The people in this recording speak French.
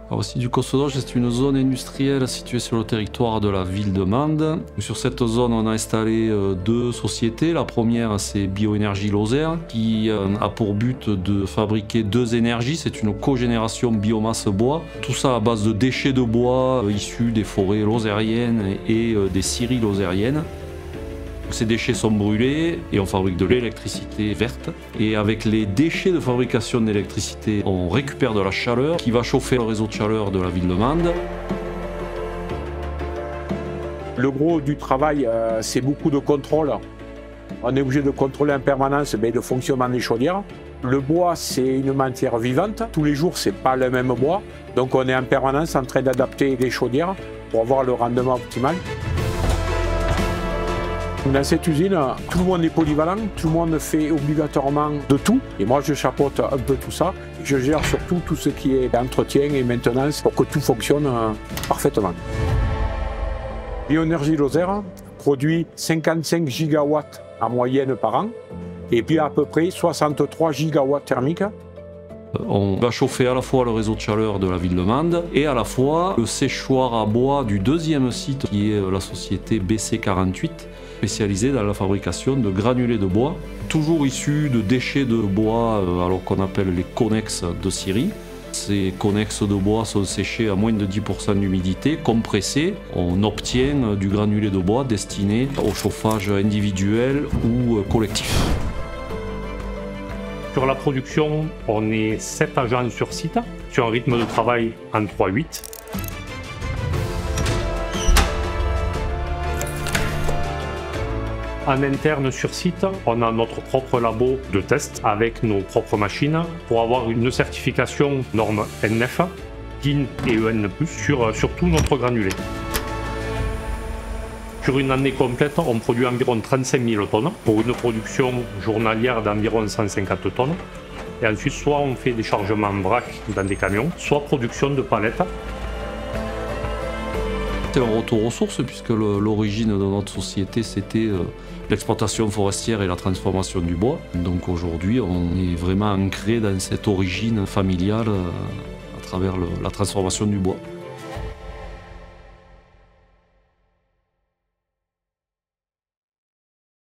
Alors, aussi du Cossodoge, c'est une zone industrielle située sur le territoire de la ville de Mende. Sur cette zone, on a installé deux sociétés. La première, c'est Bioénergie Lozère, qui a pour but de fabriquer deux énergies. C'est une cogénération biomasse-bois. Tout ça à base de déchets de bois issus des forêts lozériennes et des scieries lozériennes. Ces déchets sont brûlés et on fabrique de l'électricité verte. Et avec les déchets de fabrication d'électricité, on récupère de la chaleur qui va chauffer le réseau de chaleur de la ville de Mende. Le gros du travail, c'est beaucoup de contrôle. On est obligé de contrôler en permanence le fonctionnement des chaudières. Le bois, c'est une matière vivante. Tous les jours, c'est pas le même bois. Donc on est en permanence en train d'adapter les chaudières pour avoir le rendement optimal. Dans cette usine, tout le monde est polyvalent, tout le monde fait obligatoirement de tout. Et moi, je chapeaute un peu tout ça. Je gère surtout tout ce qui est entretien et maintenance pour que tout fonctionne parfaitement. Bioénergie Lozère produit 55 gigawatts en moyenne par an et puis à peu près 63 gigawatts thermiques. On va chauffer à la fois le réseau de chaleur de la ville de Mende et à la fois le séchoir à bois du deuxième site qui est la société BC48, spécialisée dans la fabrication de granulés de bois, toujours issus de déchets de bois alors qu'on appelle les connexes de scierie. Ces connexes de bois sont séchés à moins de 10% d'humidité, compressés. On obtient du granulé de bois destiné au chauffage individuel ou collectif. Sur la production, on est 7 agents sur site, sur un rythme de travail en 3-8. En interne sur site, on a notre propre labo de test avec nos propres machines pour avoir une certification norme NF, DIN et EN+, sur tout notre granulé. Sur une année complète, on produit environ 35 000 tonnes pour une production journalière d'environ 150 tonnes. Et ensuite, soit on fait des chargements en vrac dans des camions, soit production de palettes. C'est un retour aux sources puisque l'origine de notre société c'était l'exploitation forestière et la transformation du bois. Donc aujourd'hui on est vraiment ancré dans cette origine familiale à travers la transformation du bois.